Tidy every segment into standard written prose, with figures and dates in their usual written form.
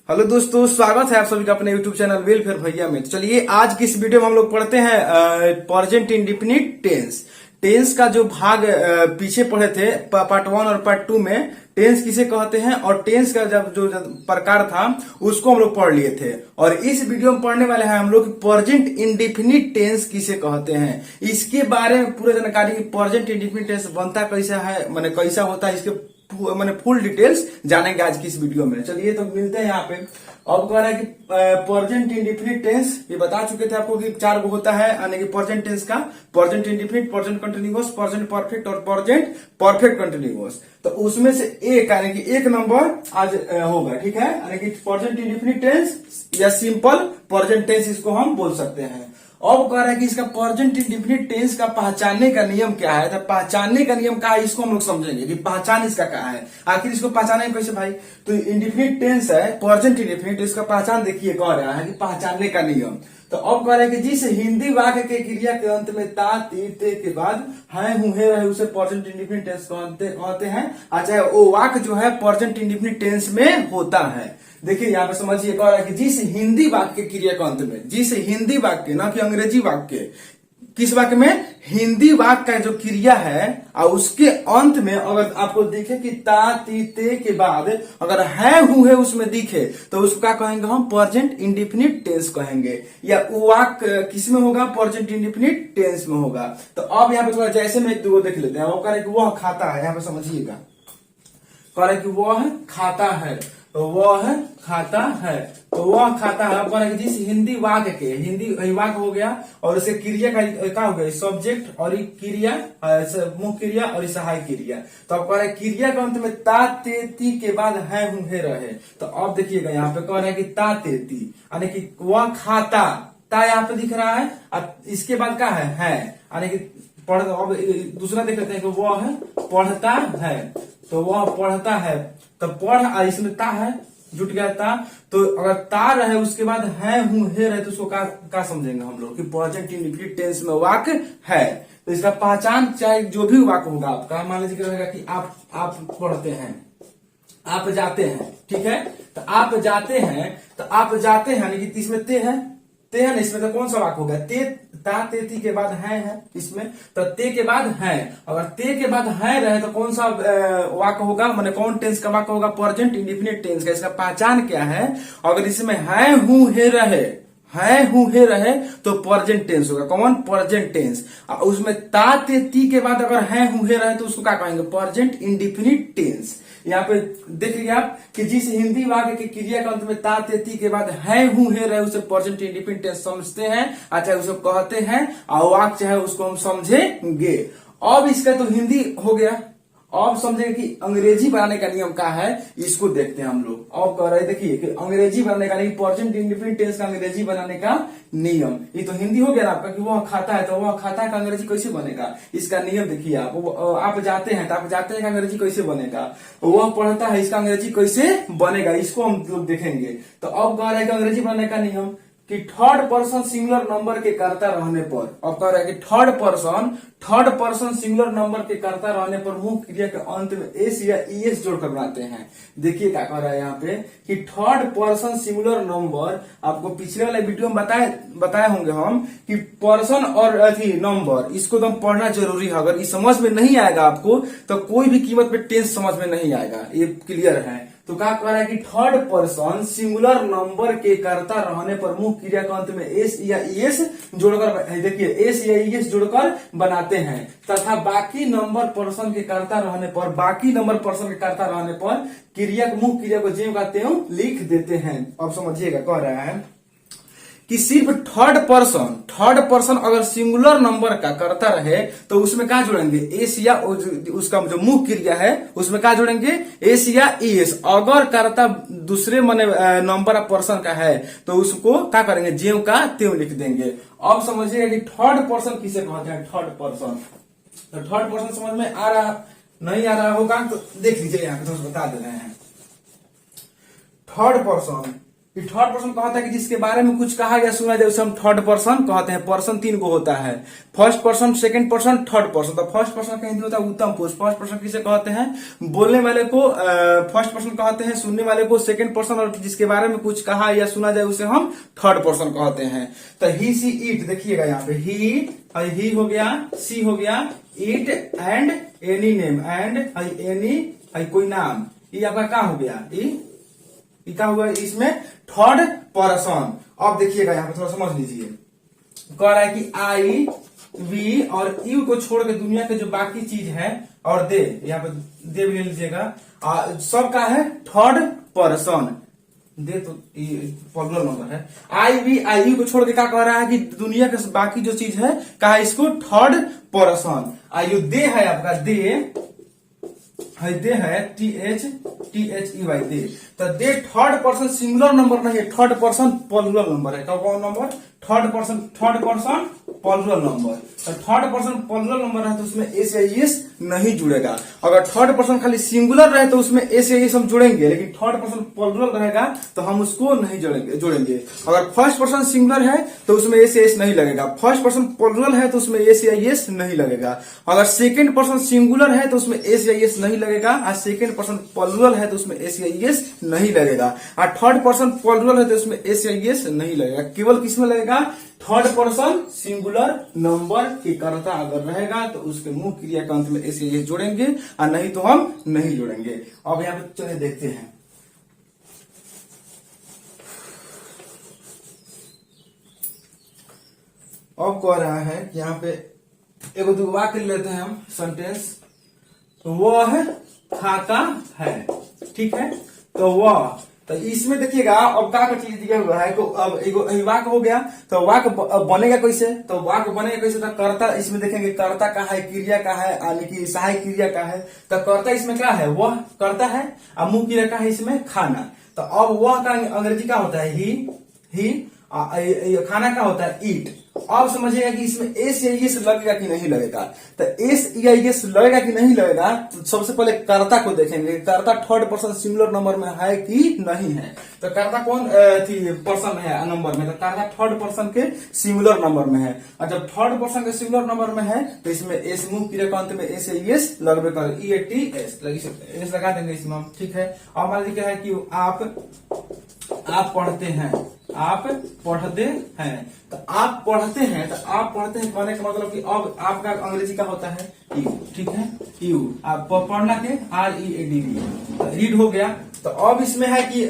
Hello दोस्तों, स्वागत है आप सभी का अपने यूट्यूब चैनल वेलफेयर भैया में। तो चलिए आज की इस वीडियो में हम लोग पढ़ते हैं प्रेजेंट इंडेफिनिट टेंस। टेंस का जो भाग पीछे पढ़े थे पार्ट 1 और पार्ट 2 में टेंस किसे कहते हैं और टेंस का जब जो प्रकार था उसको हम लोग पढ़ लिए थे। और इस वीडियो में पढ़ने वाले हैं हम लोग प्रेजेंट इंडेफिनिट टेंस किसे कहते हैं, इसके बारे में पूरा जानकारी। प्रेजेंट इंडेफिनिट टेंस बनता कैसा है, माने कैसा होता है, इसके मैंने फुल डिटेल्स जानेंगे आज की इस वीडियो में। चलिए तो मिलते हैं यहाँ पे। अब कह रहा है कि प्रेजेंट इंडेफिनिट टेंस, ये बता चुके थे आपको कि 4 गो होता है, यानी कि प्रेजेंट टेंस का present indefinite, present continuous, present perfect और प्रेजेंट परफेक्ट कंटिन्यूअस। तो उसमें से एक यानी कि एक नंबर आज होगा, ठीक है। यानी कि प्रेजेंट इंडेफिनिट टेंस या सिंपल प्रेजेंट टेंस इसको हम बोल सकते हैं। अब कह रहा है कि इसका प्रेजेंट इंडेफिनिट टेंस का पहचानने का नियम क्या है। तो पहचानने का नियम क्या है इसको हम लोग समझेंगे कि पहचान इसका क्या है, आखिर इसको पहचाने कैसे भाई। तो इंडेफिनिट टेंस है प्रेजेंट इंडेफिनिट, इसका पहचान देखिए कह रहा है कि पहचानने का नियम। तो अब कह रहा है कि जिस हिंदी वाक्य के क्रिया के अंत में ता ती ते के बाद है हूं है रहे उसे प्रेजेंट इंडेफिनिट टेंस कहते हैं। अच्छा, वो वाक्य जो है प्रेजेंट इंडेफिनिट टेंस में होता है। देखिए यहाँ पे समझिए, कह रहा है कि जिस हिंदी वाक्य के क्रिया के अंत में, जिस हिंदी वाक्य ना कि अंग्रेजी वाक्य, किस वाक्य में, हिंदी वाक्य का जो क्रिया है और उसके अंत में अगर आपको दिखे कि ता ती ते के बाद अगर है हूं है उसमें दिखे तो उसको क्या कहेंगे हम, प्रेजेंट इंडेफिनिट टेंस कहेंगे। या वो वाक्य किस में होगा, प्रेजेंट इंडेफिनिट टेंस में होगा। तो अब यहाँ पे थोड़ा जैसे में एक दो देख लेते हैं। वो कह रहे कि वह खाता है, यहाँ पे समझिएगा, कह रहे कि वह खाता है, तो वह खाता है, तो वह खाता है। अब जिस हिंदी वाक्य के, हिंदी वाक्य हो गया और उसे क्रिया का क्या हो गया, सब्जेक्ट और क्रिया, मुख्य क्रिया और सहायक क्रिया। तो अब कह रहे क्रिया के अंत में ता ते ती के बाद है हूं है रहे। तो अब देखिएगा यहाँ पे कह रहा है कि ता ते ती, यानी कि वह खाता, ता यहाँ पे दिख रहा है, अब इसके बाद क्या है, यानी कि पढ़। अब दूसरा देख लेते हैं कि वह पढ़ता है, तो वह पढ़ता है, तो पढ़ इसमें ता है, जुट गया ता। तो अगर ता रहे उसके बाद है हूं है रहे तो उसको क्या समझेंगे हम लोग कि प्रेजेंट इंडेफिनिट टेंस में वाक्य है। तो इसका पहचान चाहे जो भी वाक्य होगा आपका, मान लीजिए रहेगा कि आप पढ़ते हैं, आप जाते हैं, ठीक है। तो आप जाते हैं, तो आप जाते हैं यानी कि इसमें ते है ना, इसमें तो कौन सा वाक्य होगा, ते ता ते ती के बाद है इसमें, तो ते के बाद है। अगर ते के बाद है रहे तो कौन सा वाक्य होगा, माने कौन टेंस का वाक्य होगा, प्रेजेंट इंडेफिनिट टेंस का। इसका पहचान क्या है, अगर इसमें है हूं है रहे, है हूं है रहे तो प्रेजेंट टेंस होगा, कौन, प्रेजेंट टेंस। उसमें ता ते ती के बाद अगर है हूं है रहे तो उसको क्या कहेंगे, प्रेजेंट इंडेफिनिट टेंस। यहाँ पे देख लीजिए आप कि जिस हिंदी वाक्य के क्रिया के अंत में ता ते ती के बाद है हूं है रहे उसे प्रेजेंट इंडेफिनिट टेंस समझते हैं, अच्छा उसे कहते हैं, और वाक्य चाहे उसको हम समझेंगे। अब इसका तो हिंदी हो गया। अब समझेंगे कि अंग्रेजी बनाने का नियम क्या है, इसको देखते हैं हम लोग। अब कह रहे देखिए कि अंग्रेजी बनाने का, प्रेजेंट इंडेफिनिट टेंस का अंग्रेजी बनाने का नियम। ये तो हिंदी हो गया ना आपका कि वह खाता है, तो वह खाता है का अंग्रेजी कैसे बनेगा, इसका नियम देखिए आप जाते हैं, तो आप जाते हैं का अंग्रेजी कैसे बनेगा, वह पढ़ता है इसका अंग्रेजी कैसे बनेगा, इसको हम लोग देखेंगे। तो अब कह रहे हैं कि अंग्रेजी बनाने का नियम कि थर्ड पर्सन सिंगुलर नंबर के कर्ता रहने पर, अब कह रहा है कि थर्ड पर्सन सिंगुलर नंबर के कर्ता रहने पर मुख्य क्रिया के अंत में एस या ईएस जोड़कर बनाते हैं। देखिए क्या कह रहा है यहाँ पे कि थर्ड पर्सन सिंगुलर नंबर, आपको पिछले वाले वीडियो में बताए होंगे हम कि पर्सन और नंबर, इसको तो पढ़ना जरूरी है। अगर ये समझ में नहीं आएगा आपको तो कोई भी कीमत पे टेंस समझ में नहीं आएगा, ये क्लियर है। तो क्या कह रहा है कि थर्ड पर्सन सिंगुलर नंबर के कर्ता रहने पर मुख्य क्रिया के अंत में एस या ईएस जोड़कर, देखिए एस या ईएस जोड़कर बनाते हैं, तथा बाकी नंबर पर्सन के कर्ता रहने पर, बाकी नंबर पर्सन के कर्ता रहने पर क्रिया मुख्य क्रिया को ज्यों का त्यों लिख देते हैं। अब समझिएगा, कह रहा है कि सिर्फ थर्ड पर्सन अगर सिंगुलर नंबर का करता रहे तो उसमें क्या जोड़ेंगे, एस या उसका जो मुख्य क्रिया है उसमें क्या जोड़ेंगे, एस या ईएस। अगर करता दूसरे माने नंबर ऑफ पर्सन का है तो उसको क्या करेंगे, ज्यों का त्यों लिख देंगे। अब समझिएगा कि थर्ड पर्सन किसे कहते हैं, थर्ड पर्सन। तो थर्ड पर्सन समझ में आ रहा नहीं आ रहा होगा तो देख लीजिए, यहाँ पे तो बता दे रहे हैं। थर्ड पर्सन कि थर्ड पर्सन कहता है कि जिसके बारे में कुछ कहा या सुना जाए उसे हम थर्ड पर्सन कहते हैं। पर्सन 3 को होता है, first person, second person, third person. तो फर्स्ट पर्सन का हिंदी होता है उत्तम पुरुष। फर्स्ट पर्सन किसे कहते हैं? बोलने वाले को फर्स्ट पर्सन कहते हैं, सुनने वाले को सेकंड पर्सन, और जिसके बारे में कुछ कहा या सुना जाए उसे हम थर्ड पर्सन कहते हैं। तो ही, सी, इट, देखिएगा यहाँ पे ही हो गया, सी हो गया, it and any name, and any कोई नाम, ये आपका क्या हो गया? क्या हुआ इसमें? Third person. अब देखिएगा यहाँ पे थोड़ा समझ लीजिए, कह रहा है कि आई, वी और यू को छोड़ के दुनिया के जो बाकी चीज है, और दे, यहाँ पे दे भी ले लीजिएगा, सबका है थर्ड पर्सन। दे तो प्लुरल नंबर है। आई, वी, आई, यू को छोड़ के क्या कह रहा है कि दुनिया के बाकी जो चीज है कहा इसको थर्ड पर्सन। आयु दे है आपका, दे है THEY दे। तो they third person singular number नहीं है, थर्ड पर्सन प्लुरल नंबर है। कौन number? Third person plural number. तो थर्ड पर्सन प्लुरल नंबर है तो उसमें एस या एस नहीं जुड़ेगा। अगर थर्ड पर्सन खाली सिंगुलर रहे तो उसमें एस या एस हम जुड़ेंगे, लेकिन थर्ड पर्सन प्लुरल रहेगा तो हम उसको नहीं जोड़ेंगे। अगर फर्स्ट पर्सन सिंगुलर है तो उसमें एस या एस नहीं लगेगा, फर्स्ट पर्सन प्लुरल है तो उसमें एस या एस नहीं लगेगा। अगर सेकंड पर्सन सिंगुलर है तो उसमें एस या एस नहीं लगेगा, और सेकंड पर्सन प्लुरल है तो उसमें एस या एस नहीं लगेगा, और थर्ड पर्सन प्लुरल है तो उसमें एस या एस नहीं लगेगा। केवल किसमें लगेगा? थर्ड पर्सन सिंगुलर नंबर के कर्ता अगर रहेगा तो उसके मुंह क्रिया के अंत में एस या एस जोड़ेंगे, और नहीं तो हम नहीं जोड़ेंगे। अब यहाँ पे चलिए देखते हैं। अब कह रहा है कि यहाँ पे एगो दो वाक्य लेते हैं हम, सेंटेंस। वह खाता है, ठीक है, तो वह, तो इसमें देखिएगा अब क्या कर दिया हुआ है, तो अब एगो वाक्य हो गया, तो वाक्य बनेगा कैसे? तो वाक्य बनेगा कैसे? तो कर्ता इसमें देखेंगे, कर्ता का है, क्रिया का है, यानी कि सहायक क्रिया का है। तो कर्ता इसमें क्या है? वह करता है, और मुख्य क्रिया का है इसमें खाना। तो अब वह का अंग्रेजी क्या होता है? ही, खाना का होता है ईट। अब समझिएगा कि इसमें एस या एस लगेगा कि नहीं लगेगा। तो एस या एस लगेगा कि नहीं लगेगा, तो सबसे पहले कर्ता को देखेंगे, कर्ता थर्ड पर्सन सिंगुलर नंबर में है कि नहीं है। तो कर्ता कौन पर्सन है नंबर में? तो कर्ता थर्ड पर्सन के सिंगुलर नंबर में है, और जब थर्ड पर्सन के सिंगुलर नंबर में है तो इसमें एस मुंह क्रिया के अंत में एस या एस लगभग कर EATS लगा देंगे इसमें हम, ठीक है। अब मान लीजिए क्या है कि आप पढ़ते हैं, आप पढ़ते हैं, तो आप पढ़ते हैं, तो आप पढ़ते हैं कहने का मतलब कि अब आपका अंग्रेजी का होता है यू, ठीक है, यू। आप पढ़ना के READ, रीड हो गया। तो अब इसमें है कि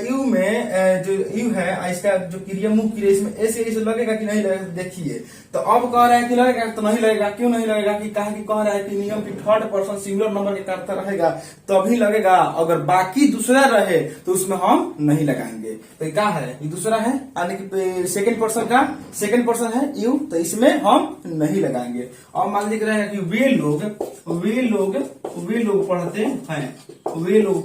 यू में जो यू है, इसका जो क्रिया मुख्य क्रिया, इसमें एस लगेगा कि नहीं लगेगा? देखिए, तो अब कह रहा है कि लगेगा, तो नहीं लगेगा। क्यों नहीं लगेगा? कि कहा कि कह रहा है कि नियम की थर्ड पर्सन सिंगुलर नंबर के कर्ता रहेगा तभी लगेगा, अगर बाकी दूसरा रहे तो उसमें हम नहीं लगाएंगे। तो क्या है? ये दूसरा है, यानी कि सेकंड पर्सन है यू, तो इसमें हम नहीं लगाएंगे। और मान लीजिए रहेगा कि वे लोग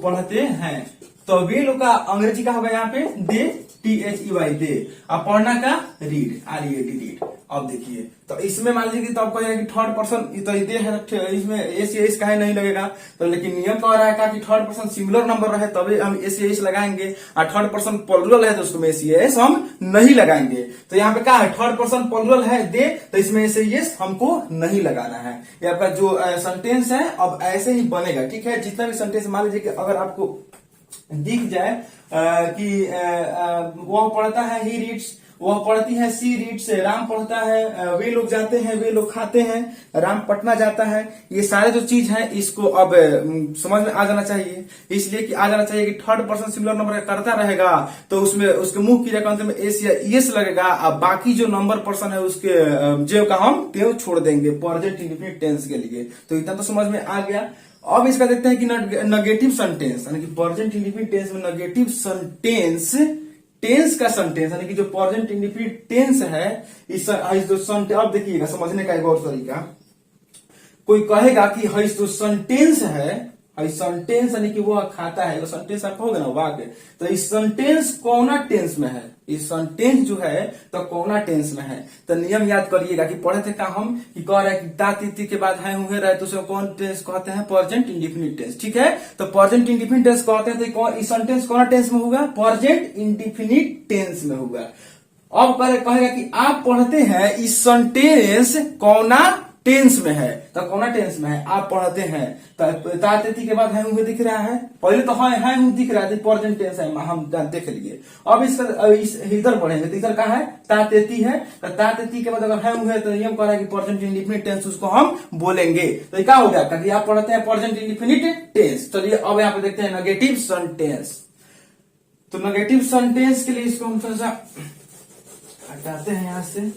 पढ़ते हैं, तो वे लोग का अंग्रेजी का होगा यहाँ पे दे, THEY दे, और पढ़ना का रीड, READ रीड। अब देखिए, तो इसमें मान लीजिए, तो आपको कि थर्ड पर्सन तो दे है, इसमें एस या एस का है नहीं लगेगा। तो लेकिन नियम कह रहा है कि थर्ड पर्सन सिंगुलर नंबर रहे तभी हम एस या एस लगाएंगे, और थर्ड पर्सन प्लुरल है तो उसमें एस या एस हम नहीं लगाएंगे। तो यहाँ पे क्या है? थर्ड पर्सन प्लुरल है दे, तो इसमें एस या एस हमको नहीं लगाना है। ये आपका जो सेंटेंस है अब ऐसे ही बनेगा, ठीक है। जितना भी सेंटेंस मान लीजिए कि अगर आपको दिख जाए कि वह पढ़ता है, ही रीड्स, वह पढ़ती है, सी रीड्स, राम पढ़ता है, वे लोग जाते हैं, वे लोग खाते हैं, राम पटना जाता है। ये सारे जो चीज है इसको अब समझ में आ जाना चाहिए, इसलिए कि आ जाना चाहिए कि थर्ड पर्सन सिंगुलर नंबर करता रहेगा तो उसमें उसके मुंह क्रिया के अंत में एस या एस लगेगा, और बाकी जो नंबर पर्सन है उसके जेव का हम तेव छोड़ देंगे प्रेजेंट इंडेफिनिट टेंस के लिए। तो इतना तो समझ में आ गया। अब इसका देखते हैं कि नेगेटिव सेंटेंस, यानी कि प्रेजेंट इंडेफिनिट टेंस में नेगेटिव सेंटेंस, टेंस का सेंटेंस, यानी कि जो प्रेजेंट इंडेफिनिट टेंस है इस जो सेंटेंस, अब देखिएगा समझने का एक और तरीका, कोई कहेगा कि जो सेंटेंस है सेंटेंस यानी कि वो खाता है, सेंटेंस आपका होगा ना वाक्य, तो इस सेंटेंस कौना टेंस में है, इस सेंटेंस जो है तो कौना टेंस में है। तो नियम याद करिएगा कि पढ़े थे का हम कि कह रहे हैं कि ता तिथि के बाद है हुए रहे तो उसे कौन टेंस कहते हैं, प्रेजेंट इंडिफिनिट टेंस। ठीक है, तो प्रेजेंट इंडिफिनिट टेंस कहते हैं तो इस सेंटेंस कौन टेंस में होगा, प्रेजेंट इंडिफिनिट टेंस में होगा। अब कहेगा कि आप पढ़ते हैं इस सेंटेंस कौना टेंस में है, तो कौना टेंस में है आप पढ़ते हैं, तो तातिथि के बाद है हुए दिख रहा है, पहले तो है हुए दिख रहा है, प्रेजेंट टेंस है, हम देख लिए। अब इधर पढ़ेंगे तो इधर कहा है तातिथि है, तो तातिथि के बाद अगर है हुए तो नियम कह रहा है कि प्रेजेंट इंडिफिनिट टेंस उसको हम बोलेंगे। तो क्या हो गया कि आप पढ़ते हैं प्रेजेंट इंडिफिनिट टेंस। चलिए अब यहाँ पे देखते हैं नेगेटिव सेंटेंस। तो नेगेटिव सेंटेंस के लिए इसको हम थोड़ा सा हटाते हैं यहां से।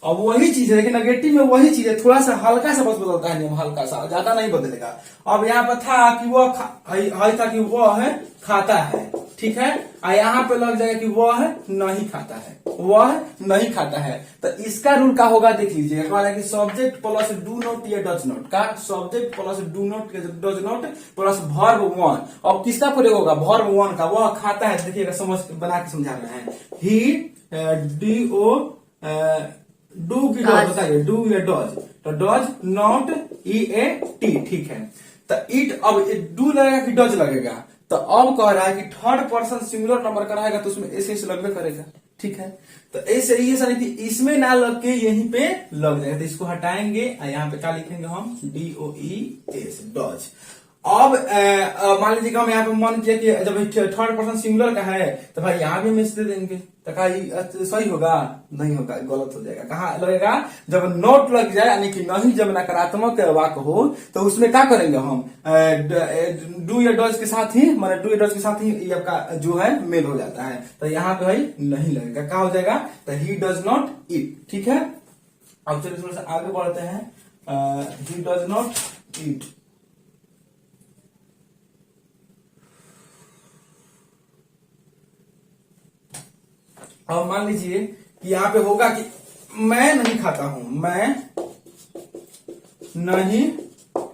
अब वही चीज है लेकिन नेगेटिव में वही चीज है, थोड़ा सा हल्का सा बस बदलता है नियम, हल्का सा, ज्यादा नहीं बदलेगा। अब यहाँ पे था कि वो था कि वो है खाता है, ठीक है, और यहाँ पे लग जाएगा कि वो है नहीं खाता है, वह नहीं खाता है। तो इसका रूल क्या होगा देख लीजिए, कि सब्जेक्ट प्लस डू नॉट या डज नॉट का, subject plus do not does not plus verb one. अब किसका प्रयोग होगा, वर्ब वन का, वह खाता है। देखिएगा समझ बना के समझा रहे हैं, ही डू की डॉज बताइए, डू या डॉज, तो डॉज नॉट EAT, ठीक है। तो इट, अब डू लगेगा कि डॉज लगेगा, तो अब कह रहा है कि थर्ड पर्सन सिंगुलर नंबर का रहेगा तो उसमें ऐसे लगभग करेगा, ठीक है। तो ऐसे ये सर कि इसमें ना लग के यहीं पे लग जाएगा, तो इसको हटाएंगे और यहाँ पे क्या लिखेंगे हम, DOES, डॉज। अब मान लीजिए हम यहाँ पे मान किया कि जब थर्ड पर्सन सिंगुलर का है तो भाई यहाँ भी मिस दे देंगे, तो क्या सही होगा, नहीं होगा, गलत हो जाएगा। कहाँ लगेगा, जब नोट लग जाए यानी कि नहीं, जब नकारात्मक वाक्य हो तो उसमें क्या करेंगे हम, डू या डज के साथ ही, मतलब डू या डज के साथ ही ये आपका जो है मेल हो जाता है, तो यहाँ पे भाई नहीं लगेगा, क्या हो जाएगा, तो ही डज नॉट ईट, ठीक है। अब चलिए थोड़ा सा आगे बढ़ते हैं, ही डज नॉट ईट। अब मान लीजिए कि यहाँ पे होगा कि मैं नहीं खाता हूं, मैं नहीं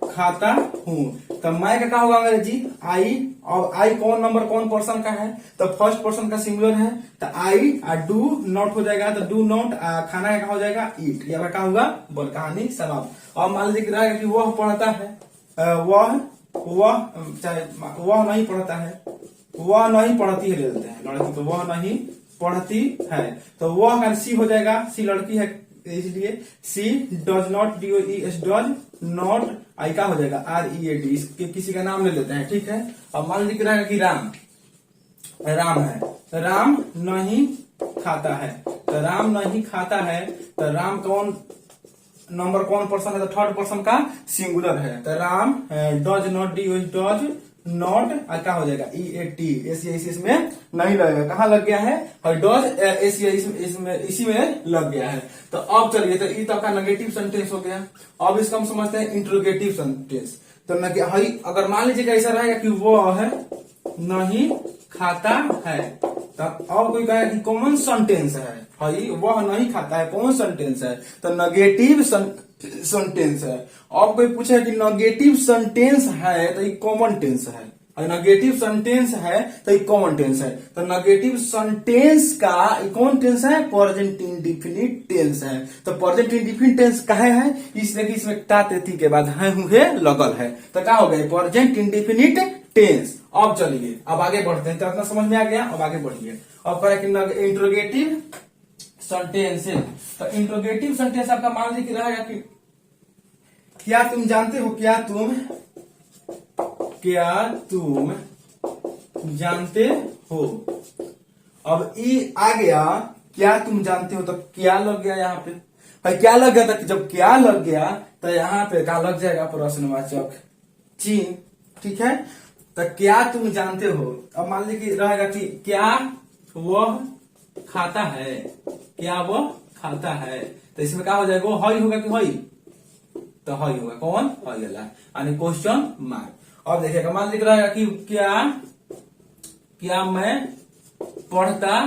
खाता हूं, तो मैं का क्या होगा मेरे जी, आई। और आई कौन नंबर, कौन पर्सन का है, तो फर्स्ट पर्सन का सिंगुलर है, तो आई डू नॉट हो जाएगा, तो डू नॉट खाना का क्या हो जाएगा, ईट। यहाँ क्या होगा, बोल कहानी समाप्त। और मान लीजिए रहेगा कि वह पढ़ता है, वह चाहे वह नहीं पढ़ता है, वह नहीं पढ़ती है ले लेते हैं लड़की, तो वह नहीं पढ़ती है, तो वह का सी हो जाएगा, सी लड़की है इसलिए she does not, DOES does not, I का हो जाएगा REAT, इसके किसी का नाम ले लेते हैं, ठीक है। अब मान लीजिए रहेगा कि राम है, तो राम नहीं खाता है, तो राम नहीं खाता है, तो राम कौन नंबर, कौन पर्सन है, तो थर्ड पर्सन का सिंगुलर है, तो Ram does not, DOES does not, क्या हो जाएगा EAT, इसमें नहीं लगेगा, कहाँ लग गया है, और डॉज इसमें इसी में लग गया है। तो अब चलिए, तो ये तो आपका नेगेटिव सेंटेंस हो गया। अब इसका हम समझते हैं इंट्रोगेटिव सेंटेंस। तो अगर मान लीजिए ऐसा रहेगा कि वो है नहीं खाता है, तो अब कोई कहेगा कि कॉमन सेंटेंस है, भाई वह नहीं खाता है कौन सेंटेंस है, तो नेगेटिव सेंटेंस है। अब कोई पूछे कि नेगेटिव सेंटेंस है तो ये कॉमन टेंस है, और नेगेटिव सेंटेंस है तो ये कॉमन टेंस है। तो नेगेटिव सेंटेंस का कौन टेंस है, प्रेजेंट इंडिफिनिट टेंस है। तो प्रेजेंट इंडिफिनिट टेंस काहे है, इसलिए कि इसमें तातिथि के बाद है हुए लगल है, तो क्या हो गया, प्रेजेंट इंडिफिनिट टेंस। अब चलिए अब आगे बढ़ते हैं, तो इतना समझ में आ गया, अब आगे बढ़िए। अब करें कि इंट्रोगेटिव सेंटेंस, तो इंट्रोगेटिव सेंटेंस आपका मान लीजिए रहेगा कि क्या तुम जानते हो, क्या तुम जानते हो। अब ई आ गया, क्या तुम जानते हो, तो क्या लग गया यहाँ पे, भाई क्या लग गया, तो जब क्या लग गया तो यहाँ पे क्या लग जाएगा, प्रश्नवाचक चिन्ह, ठीक है। तो क्या तुम जानते हो, अब मान लीजिए रहेगा कि क्या वह खाता है, क्या वह खाता है, तो इसमें क्या हो जाएगा, वो हई होगा कि हई, तो हई होगा, कौन हई वाला, यानी क्वेश्चन मार्क। अब देखिएगा मान लिख रहेगा कि क्या मैं पढ़ता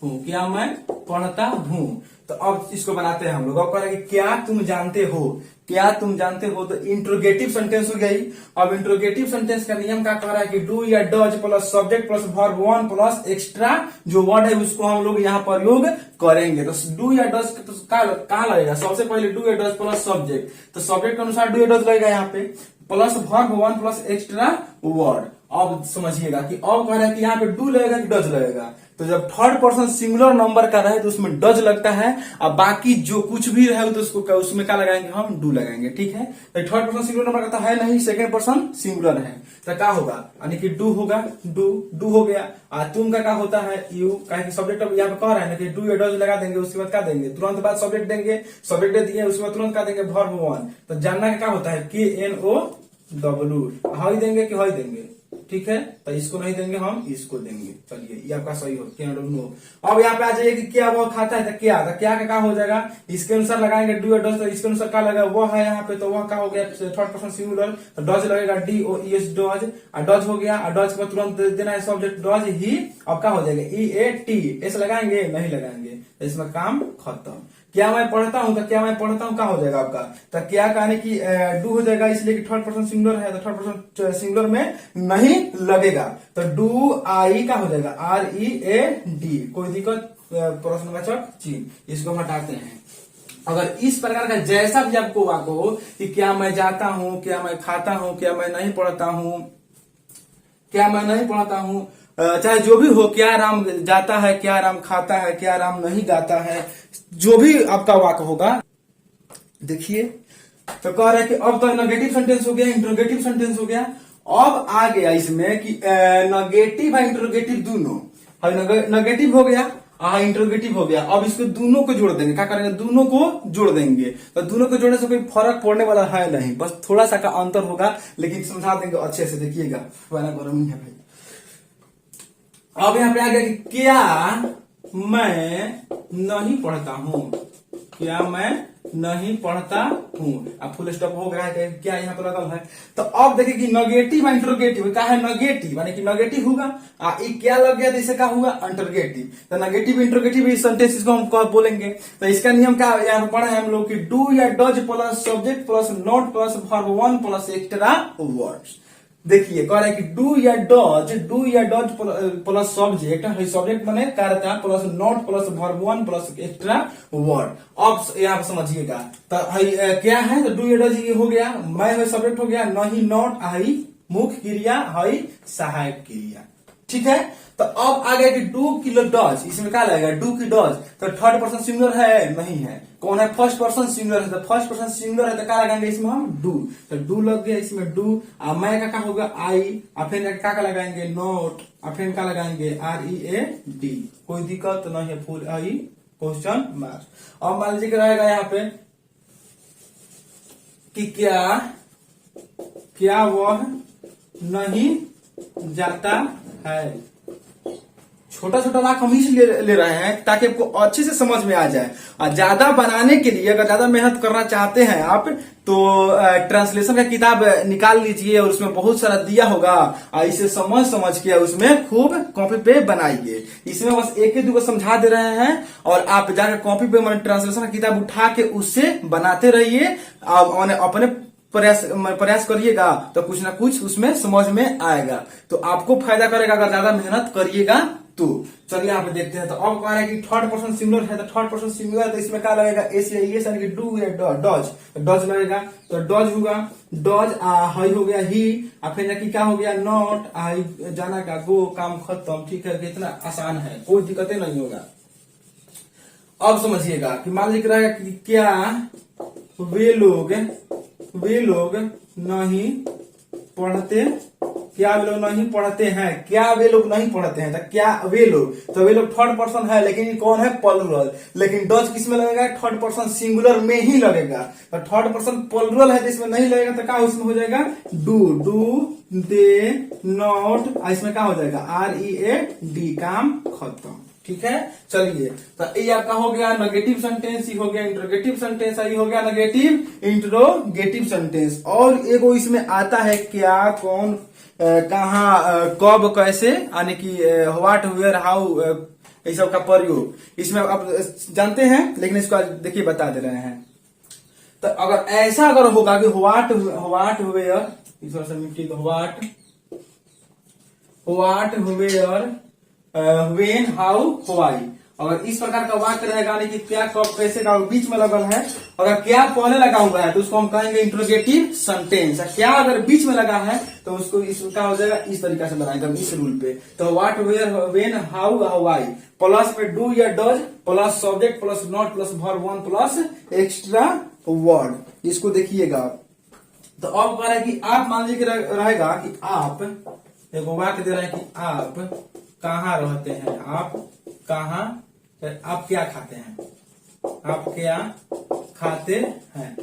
हूँ, क्या मैं पढ़ता हूँ। तो अब इसको बनाते हैं हम लोग, अब कह रहे हैं कि क्या तुम जानते हो, क्या तुम जानते हो? तो इंट्रोगेटिव सेंटेंस हो गई। अब इंट्रोगेटिव सेंटेंस का नियम क्या कह रहा है कि डू या does plus subject plus verb one plus extra जो वर्ड है उसको हम लोग यहाँ प्रयोग करेंगे। तो डू या डज कहाँ लगेगा? सबसे पहले डू या डज प्लस सब्जेक्ट, तो सब्जेक्ट के अनुसार डू या डज लगेगा यहाँ पे, plus verb one plus extra word. अब समझिएगा कि अब कह रहा है कि यहाँ पे डू लगेगा कि डज लगेगा। तो जब थर्ड पर्सन सिंगुलर नंबर का रहे तो उसमें डज लगता है, और बाकी जो कुछ भी रहे तो उसमें क्या लगाएंगे? हम डू लगाएंगे। ठीक है, तो थर्ड पर्सन सिंगुलर नंबर का तो है नहीं, सेकंड पर्सन सिंगुलर है, तो क्या होगा? यानी कि डू होगा, डू हो गया। और तुम का क्या होता है? यू, कहे कि सब्जेक्ट अब यहाँ पे कह रहा है ना कि डू या डज लगा देंगे, उसके बाद क्या देंगे? तुरंत बाद सब्जेक्ट देंगे, सब्जेक्ट दे दिए, उसके बाद तुरंत क्या देंगे? Verb one. तो जानना क्या होता है? KNOW, हाई देंगे कि हाई देंगे? ठीक है, तो इसको नहीं देंगे, हम इसको देंगे। चलिए, ये आपका सही हो, KNOW। अब यहाँ पे आ जाइए कि क्या वो खाता है, तो क्या का क्या हो जाएगा? इसके अनुसार लगाएंगे डू या डज, तो इसके अनुसार क्या लगेगा? वो है यहाँ पे, तो वह क्या हो गया? थर्ड पर्सन सिंगुलर, तो डज लगेगा, DOES डज, और डज हो गया, और डज को तुरंत देना है सब्जेक्ट डज ही। अब क्या हो जाएगा? EAT, ऐसे लगाएंगे? नहीं लगाएंगे, तो इसमें काम खत्म। क्या मैं पढ़ता हूं, तो क्या मैं पढ़ता हूं क्या हो जाएगा आपका? तो क्या कहने की डू हो जाएगा, इसलिए कि थर्ड पर्सन सिंगुलर है, तो थर्ड पर्सन सिंगुलर में नहीं लगेगा, तो डू आई का हो जाएगा, READ। कोई दिक्कत? प्रश्नवाचक चिन्ह, इसको हटाते हैं। अगर इस प्रकार का जैसा भी आपको वाक्य हो कि क्या मैं जाता हूं, क्या मैं खाता हूं, क्या मैं नहीं पढ़ता हूं, क्या मैं नहीं पढ़ता हूं, चाहे जो भी हो, क्या राम जाता है, क्या राम खाता है, क्या राम नहीं गाता है, जो भी आपका वाक्य होगा। देखिए, तो कह रहे हैं कि अब तो नेगेटिव सेंटेंस हो गया, इंट्रोगेटिव सेंटेंस हो गया। अब आ गया इसमें कि नेगेटिव और इंट्रोगेटिव दोनों, नेगेटिव हो गया, इंट्रोगेटिव हो गया। अब इसको दोनों को जोड़ देंगे। क्या करेंगे? दोनों को जोड़ देंगे। तो दोनों को जोड़ने से कोई फर्क पड़ने वाला है नहीं, बस थोड़ा सा का अंतर होगा, लेकिन समझा देंगे अच्छे से। देखिएगा, गर्मी है भाई। अब यहाँ पे आ गया कि क्या मैं नहीं पढ़ता हूं, क्या मैं नहीं पढ़ता हूं। अब फुल स्टॉप हो गया है, क्या यहाँ पे लगा है? तो अब देखिए कि नेगेटिव इंटरोगेटिव क्या है? नेगेटिव यानी कि नेगेटिव होगा, क्या लग गया? तो इसे क्या हुआ? इंटरोगेटिव। तो नेगेटिव इंटरोगेटिव इस सेंटेंस इसको हम बोलेंगे। तो इसका नियम क्या यहाँ पे पढ़ा है हम लोग कि डू या does plus subject plus note plus verb one plus extra words. देखिए, कह रहा है कि डू या डज प्लस सब्जेक्ट, सब्जेक्ट माने कार्य plus note plus verb one plus extra word. अब यहाँ पे समझिएगा, तो क्या है? तो डू या डज ये हो गया, मैं है सब्जेक्ट हो गया, नहीं नोट आई मुख्य क्रिया, है सहायक क्रिया। ठीक है, तो अब आ गया कि डू की डज, इसमें क्या लगेगा? डू की डज, तो थर्ड पर्सन सिंगुलर है? नहीं है। कौन है? फर्स्ट पर्सन सिंगुलर है, तो फर्स्ट पर्सन सिंगुलर है तो क्या लगाएंगे इसमें? हम डू। तो डू लग गया इसमें डू। मैं का क्या होगा? आई, और फिर क्या लगाएंगे? नोट, और फिर क्या लगाएंगे? READ। कोई दिक्कत नहीं है, फुल आई क्वेश्चन मार्क। अब मान लीजिए रहेगा यहाँ पे कि क्या वह नहीं जाता है। छोटा छोटा वाक्य हम इसलिए ले रहे हैं ताकि आपको अच्छे से समझ में आ जाए। और ज्यादा बनाने के लिए अगर ज्यादा मेहनत करना चाहते हैं आप, तो ट्रांसलेशन का किताब निकाल लीजिए, और उसमें बहुत सारा दिया होगा, और इसे समझ के उसमें खूब कॉपी पे बनाइए। इसमें बस एक ही दो समझा दे रहे हैं, और आप जाकर कॉपी पे मैंने ट्रांसलेशन का किताब उठा के उससे बनाते रहिए, अपने प्रयास करिएगा तो कुछ ना कुछ उसमें समझ में आएगा, तो आपको फायदा करेगा अगर ज्यादा मेहनत करिएगा तो। चलिए यहाँ पे देखते हैं। तो अब कह रहा है कि थर्ड पर्सन सिंगुलर है, तो थर्ड पर्सन सिंगुलर है, तो इसमें क्या लगेगा? एस यानी कि डू या डज, तो डज लगेगा, तो डज होगा, डज हाई हो गया ही, और फिर क्या हो गया? नॉट आई जाना का, गो काम खत्म। ठीक है, कितना आसान है, कोई दिक्कतें नहीं होगा। अब समझिएगा कि मान लीजिए रहेगा कि क्या वे लोग नहीं पढ़ते, क्या वे लोग नहीं पढ़ते हैं, क्या वे लोग नहीं पढ़ते हैं, तो क्या वे लोग, तो वे लोग थर्ड पर्सन है, लेकिन ये कौन है? प्लुरल। लेकिन डज किस में लगेगा? थर्ड पर्सन सिंगुलर में ही लगेगा। तो थर्ड पर्सन प्लुरल है तो इसमें नहीं लगेगा, तो क्या उसमें हो जाएगा? डू दे नॉट, इसमें क्या हो जाएगा? READ, काम खत्म। ठीक है, चलिए, तो ये आपका हो गया नेगेटिव सेंटेंस, ये हो गया इंट्रोगेटिव सेंटेंस, ये हो गया नेगेटिव इंट्रोगेटिव सेंटेंस। और एगो इसमें आता है क्या, कौन, कहाँ, कब, कैसे, यानी कि व्हाट, वेयर, हाउ, ये सब का प्रयोग इसमें आप जानते हैं, लेकिन इसको देखिए बता दे रहे हैं। तो अगर ऐसा अगर होगा कि व्हाट वेयर, थोड़ा सा मिट्टी को what where when how why, अगर इस प्रकार का वाक्य रहेगा कि क्या कब कैसे का बीच में लगल है, अगर क्या पहले लगा हुआ है तो उसको हम कहेंगे इंट्रोगेटिव सेंटेंस। क्या अगर बीच में लगा है तो उसको इसका हो जाएगा इस तरीके से बनाएंगे हम इस रूल पे। तो what where when how why plus में डू या does plus subject plus not plus verb one plus extra word, इसको देखिएगा। तो अब कह रहा है कि आप मान लीजिए रहेगा कि आप एक वाक्य दे रहा है कि आप कहाँ रहते हैं, आप कहाँ, आप क्या खाते हैं, आप क्या खाते हैं,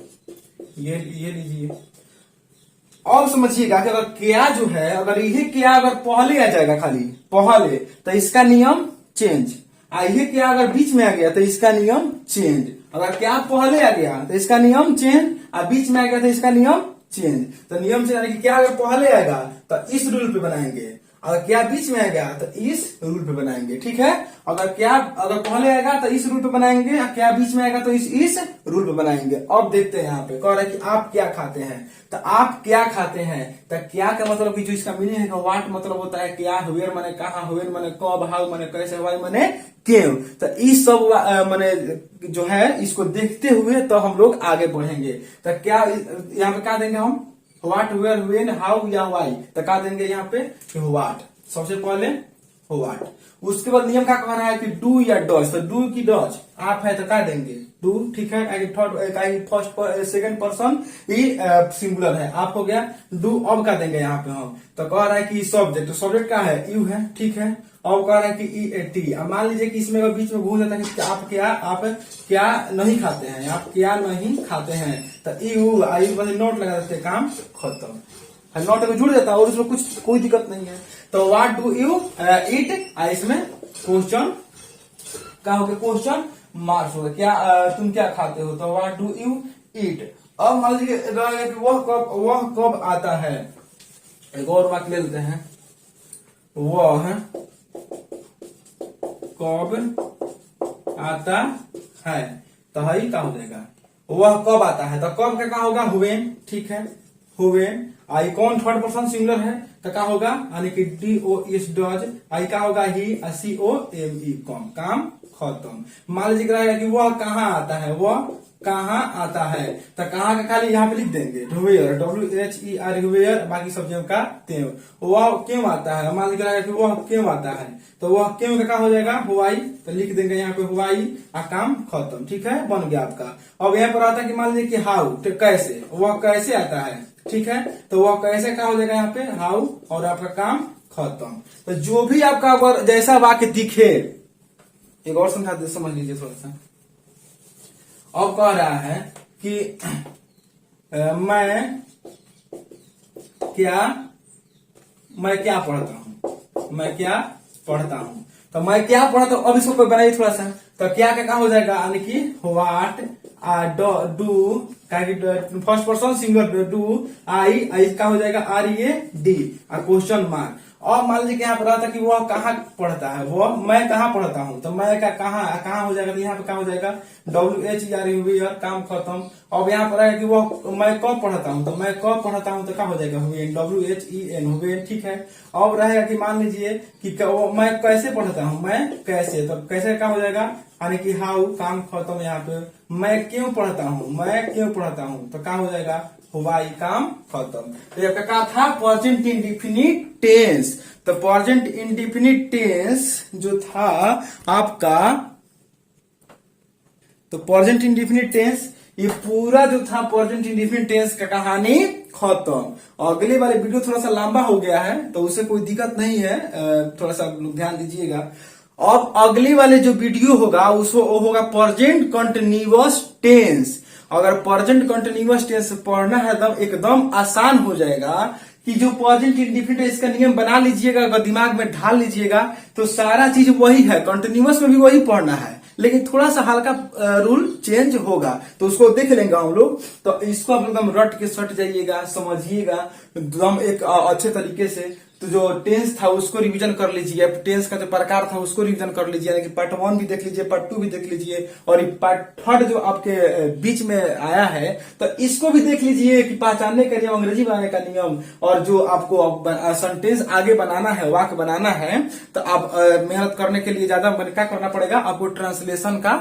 ये लीजिए। और समझिएगा कि अगर क्या जो है अगर ये क्या अगर पहले आ जाएगा खाली पहले तो इसका नियम चेंज, ये क्या अगर बीच में आ गया तो इसका नियम चेंज, अगर क्या पहले आ गया तो इसका नियम चेंज, बीच में आ गया तो इसका नियम चेंज। तो नियम से यानी कि क्या अगर पहले आएगा तो इस रूल पे बनाएंगे, अगर क्या बीच में आएगा तो इस रूल पे बनाएंगे, ठीक है। अगर क्या अगर पहले आएगा तो इस रूल पे बनाएंगे, क्या बीच में आएगा तो इस रूल पे बनाएंगे। अब देखते हैं यहाँ पे कह रहा है कि आप क्या खाते हैं, तो आप क्या खाते हैं, तो क्या का मतलब कि जो इसका मीनिंग है व्हाट मतलब होता है क्या, वेयर माने कहाँ, व्हेन माने कब, हाउ माने कैसे, व्हाई माने क्यों। तो इस सब माने जो है इसको देखते हुए तो हम लोग आगे बढ़ेंगे। तो क्या यहाँ पे क्या देंगे हम, व्हाट वेयर व्हेन हाउ या व्हाई, तो क्या देंगे यहाँ पे व्हाट, सबसे पहले व्हाट। उसके बाद नियम का कहना है कि डू या डज, तो डू की डज आप है तो क्या देंगे डू, ठीक है। थर्ड फर्स्ट सेकंड पर्सन ये सिंगुलर है, आप हो गया डू। अब क्या देंगे यहाँ पे हम, तो कह रहा है कि सब्जेक्ट, तो सब्जेक्ट क्या है यू है, ठीक है। अब कह रहा है कि ई ए टी, अब मान लीजिए कि इसमें बीच में घूम जाता है कि आप क्या नहीं खाते हैं, आप क्या नहीं खाते हैं, तो यू आई नोट लगा देते काम खत्म, नॉट अगर जुड़ जाता है और उसमें कुछ कोई दिक्कत नहीं है। तो व्हाट डू यू ईट, इसमें क्वेश्चन क्या हो गया, क्वेश्चन मार्क्स हो गया, क्या तुम क्या खाते हो, तो व्हाट डू यू ईट। अब मान लीजिए कि वह कब आता है, एक और वाक्य ले लेते हैं, वह कब आता है, तो है क्या हो जाएगा वह कब आता है, तो कब का क्या होगा व्हेन, ठीक है व्हेन। आई कौन थर्ड पर्सन सिंगुलर है तो क्या होगा यानी कि डी ओ एस डज, आई क्या होगा ही, सी ओ एम ई कम, काम खत्म। मान लीजिए रहेगा कि वह कहाँ आता है, वह कहाँ आता है, तो कहाँ का खाली यहाँ पे लिख देंगे where, W H E R where, बाकी सब्जियों का तेव। वह क्यों आता है, मान लीजिए कि वह क्यों आता है, तो वह क्यों का क्या हो जाएगा हुआई, तो लिख देंगे यहाँ पे हुआई, काम खत्म, ठीक है बन गया आपका। अब यहाँ पर आता है कि मान लीजिए कि हाउ, तो कैसे, वह कैसे आता है, ठीक है, तो वह कैसे क्या हो जाएगा यहाँ पे हाउ, और आपका काम खत्म। तो जो भी आपका अगर जैसा वाक्य दिखे, एक और समझ लीजिए थोड़ा सा। अब कह रहा है कि मैं क्या पढ़ता हूं, मैं क्या पढ़ता हूं, तो मैं क्या पढ़ता हूं। अब इसको बनाइए थोड़ा सा, तो क्या क्या हो जाएगा यानी कि what do, first person single do, I क्या हो जाएगा R A D, question mark. और मान लीजिए यहाँ पर रहा था कि वह कहाँ पढ़ता है, वह मैं कहाँ पढ़ता हूँ, तो मैं का कहाँ हो जाएगा, तो यहाँ पे क्या हो जाएगा W H E are you, काम खत्म। अब यहाँ पर है कि वह मैं कब पढ़ता हूँ, तो मैं कब पढ़ता हूँ तो क्या हो जाएगा when, W H E N when, ठीक है। अब रहेगा कि मान लीजिए कि मैं कैसे पढ़ता हूँ, मैं कैसे, तो कैसे क्या हो जाएगा यानी कि हाउ, काम खत्म। यहाँ पे मैं क्यों पढ़ता हूँ, मैं क्यों पढ़ता हूँ, तो क्या हो जाएगा व्हाई, काम खत्म। तो ये क्या था प्रेजेंट इंडेफिनिट टेंस। तो प्रेजेंट इंडेफिनिट टेंस जो था आपका, तो प्रेजेंट इंडेफिनिट टेंस ये पूरा जो था प्रेजेंट इंडेफिनिट टेंस का कहानी खत्म। अगले वाले वीडियो थोड़ा सा लंबा हो गया है तो उससे कोई दिक्कत नहीं है, थोड़ा सा ध्यान दीजिएगा। अब अगली वाले जो वीडियो होगा उसको होगा प्रेजेंट कंटिन्यूअस टेंस। अगर प्रेजेंट कंटिन्यूअस टेंस पढ़ना है तो एकदम आसान हो जाएगा कि जो प्रेजेंट इंडेफिनिट है इसका नियम बना लीजिएगा, अगर दिमाग में ढाल लीजिएगा तो सारा चीज वही है, कंटिन्यूअस में भी वही पढ़ना है, लेकिन थोड़ा सा हल्का रूल चेंज होगा, तो उसको देख लेंगे हम लोग। तो इसको आप एकदम रट के सट जाइएगा, समझिएगा एकदम एक अच्छे तरीके से, तो जो टेंस था उसको रिवीजन कर लीजिए, टेंस का जो प्रकार था उसको रिवीजन कर लीजिए, यानी कि पार्ट 1 भी देख लीजिए, पार्ट 2 भी देख लीजिए, और पार्ट 3 जो आपके बीच में आया है तो इसको भी देख लीजिए कि पहचानने का नियम, अंग्रेजी बनाने का नियम, और जो आपको सेंटेंस आगे बनाना है, वाक्य बनाना है, तो आप मेहनत करने के लिए ज्यादा क्या करना पड़ेगा आपको, ट्रांसलेशन का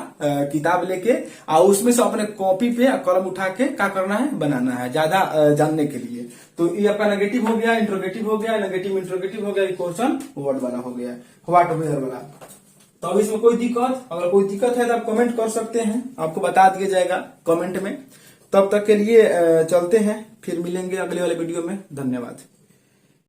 किताब लेके और उसमें से अपने कॉपी पे कलम उठा के क्या करना है, बनाना है ज्यादा जानने के लिए। तो ये आपका नेगेटिव हो गया, इंट्रोगेटिव हो गया, नेगेटिव इंट्रोगेटिव हो गया, क्वेश्चन वर्ड वाला हो गया, व्हाट वेयर वाला। तो अब इसमें कोई दिक्कत, अगर कोई दिक्कत है तो आप कमेंट कर सकते हैं, आपको बता दिया जाएगा कमेंट में। तब तक के लिए चलते हैं, फिर मिलेंगे अगले वाले वीडियो में। धन्यवाद।